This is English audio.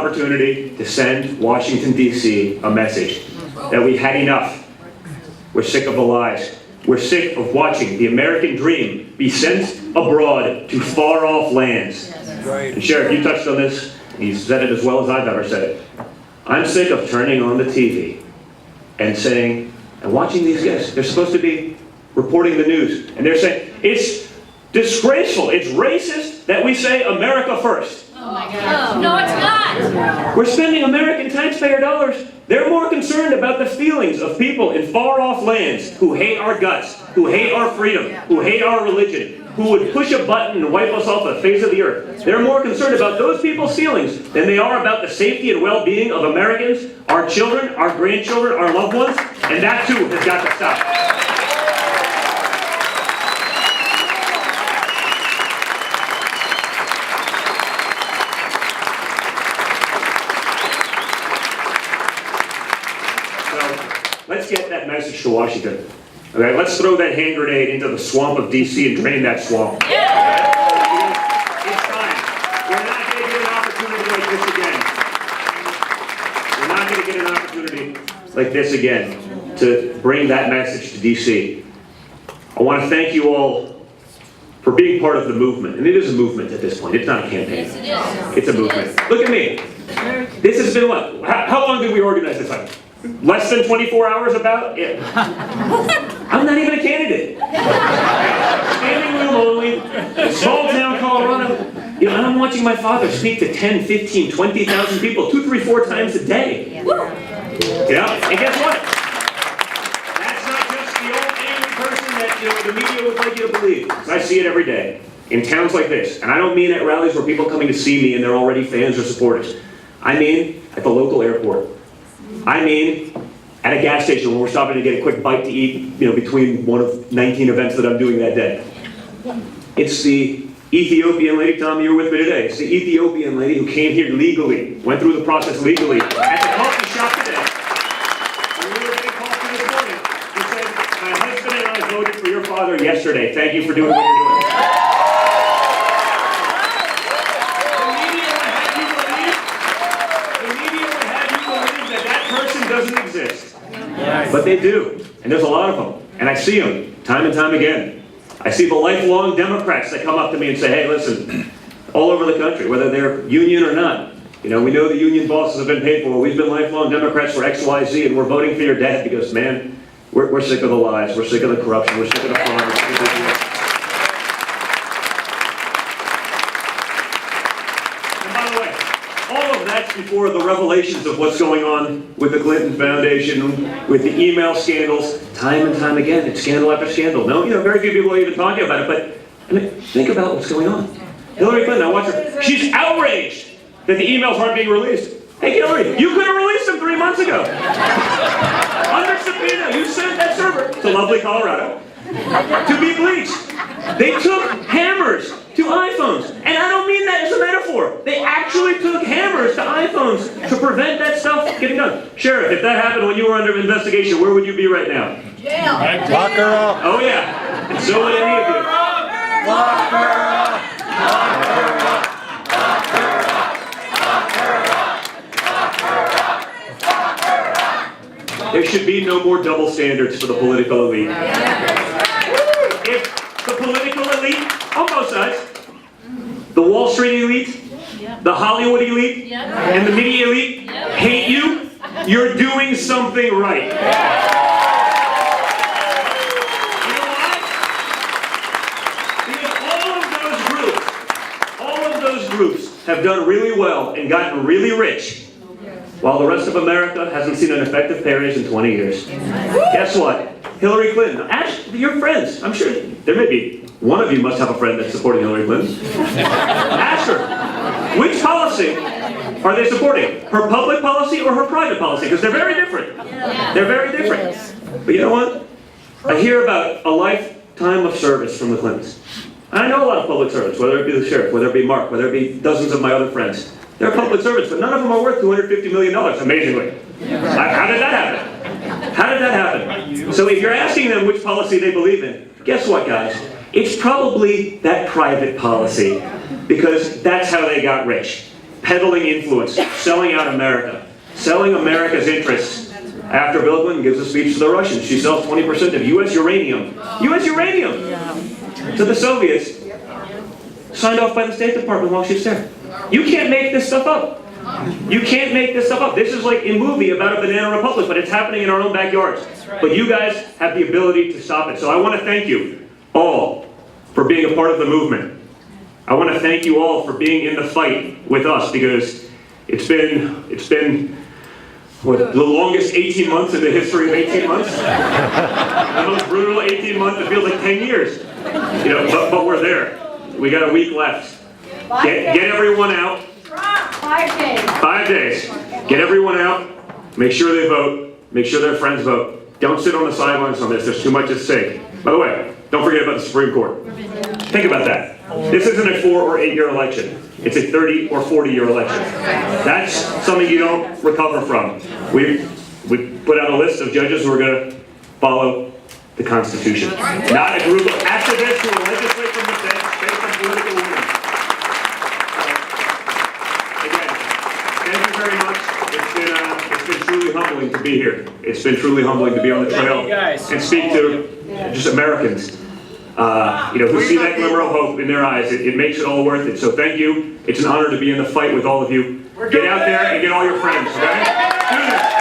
opportunity to send Washington, D.C. a message that we've had enough. We're sick of the lies. We're sick of watching the American dream be sent abroad to far-off lands. And Sheriff, you touched on this. You said it as well as I've ever said it. I'm sick of turning on the TV and saying, and watching these guys, they're supposed to be reporting the news, and they're saying, it's disgraceful, it's racist that we say America first. Oh my God. No, it's not. We're spending American taxpayer dollars. They're more concerned about the feelings of people in far-off lands who hate our guts, who hate our freedom, who hate our religion, who would push a button and wipe us off the face of the earth. They're more concerned about those people's feelings than they are about the safety and well-being of Americans, our children, our grandchildren, our loved ones, and that too has got to stop. Let's get that message to Washington. Okay, let's throw that hand grenade into the swamp of D.C. and drain that swamp. Yeah. It's time. We're not going to get an opportunity like this again. We're not going to get an opportunity like this again to bring that message to D.C. I want to thank you all for being part of the movement. And it is a movement at this point. It's not a campaign. Yes, it is. It's a movement. Look at me. This has been what? How long did we organize this time? Less than 24 hours about? Yeah. I'm not even a candidate. Standing room only, small town Colorado. You know, and I'm watching my father speak to 10, 15, 20,000 people 2, 3, 4 times a day. Yeah, and guess what? That's not just the old angry person that the media would like you to believe. I see it every day in towns like this. And I don't mean at rallies where people are coming to see me and they're already fans or supporters. I mean at the local airport. I mean, at a gas station when we're stopping to get a quick bite to eat, between one of 19 events that I'm doing that day. It's the Ethiopian lady, Tom, you were with me today. It's the Ethiopian lady who came here legally, went through the process legally, at the coffee shop today. When we were getting coffee this morning, he said, my husband and I voted for your father yesterday. Thank you for doing what you're doing. Doesn't exist. But they do. And there's a lot of them. And I see them time and time again. I see the lifelong Democrats that come up to me and say, hey, listen, all over the country, whether they're union or not, we know the union bosses have been paid for. We've been lifelong Democrats for X, Y, Z, and we're voting for your dad because, man, we're sick of the lies. We're sick of the corruption. We're sick of the fraud. We're sick of the before the revelations of what's going on with the Clinton Foundation, with the email scandals, time and time again, it's scandal after scandal. No, very few people are even talking about it, but think about what's going on. Hillary Clinton, I watch her. She's outraged that the emails aren't being released. Hey, Hillary, you could have released them 3 months ago. Under subpoena, you sent that server to lovely Colorado to be bleached. They took hammers to iPhones. And I don't mean that as a metaphor. They actually took hammers to iPhones to prevent that stuff getting done. Sheriff, if that happened when you were under investigation, where would you be right now? Jail. Lock her up. Oh yeah. And so would any of you. Lock her up. Lock her up. Lock her up. Lock her up. Lock her up. There should be no more double standards for the political elite. If the political elite, on both sides, the Wall Street elite, the Hollywood elite, and the media elite hate you, you're doing something right. You know why? Because all of those groups have done really well and gotten really rich, while the rest of America hasn't seen an effective pay raise in 20 years. Guess what? Hillary Clinton, ask your friends. I'm sure there may be one of you must have a friend that's supporting Hillary Clinton. Ask her, which policy are they supporting? Her public policy or her private policy? Because they're very different. They're very different. But you know what? I hear about a lifetime of service from the Clintons. I know a lot of public servants, whether it be the sheriff, whether it be Mark, whether it be dozens of my other friends. They're public servants, but none of them are worth $250 million, amazingly. How did that happen? How did that happen? So if you're asking them which policy they believe in, guess what, guys? It's probably that private policy, because that's how they got rich. peddling influence, selling out America, selling America's interests. After Bill Clinton gives a speech to the Russians, she sells 20% of U.S. uranium. U.S. uranium! To the Soviets, signed off by the State Department while she's there. You can't make this stuff up. You can't make this stuff up. This is like a movie about a banana republic, but it's happening in our own backyards. But you guys have the ability to stop it. So I want to thank you all for being a part of the movement. I want to thank you all for being in the fight with us, because it's been what, the longest 18 months in the history of 18 months. The most brutal 18 months. It feels like 10 years. You know, but we're there. We got a week left. Get everyone out. 5 days. 5 days. Get everyone out. Make sure they vote. Make sure their friends vote. Don't sit on the sidelines on this. There's too much at stake. By the way, don't forget about the Supreme Court. Think about that. This isn't a 4 or 8 year election. It's a 30 or 40 year election. That's something you don't recover from. We put out a list of judges who are going to follow the Constitution. Not a group of activists who will legislate from the bench based on political leanings. Again, thank you very much. It's been truly humbling to be here. It's been truly humbling to be on the trail and speak to just Americans. Who see that glimmer of hope in their eyes. It makes it all worth it. So thank you. It's an honor to be in the fight with all of you. Get out there and get all your friends, okay? Do this.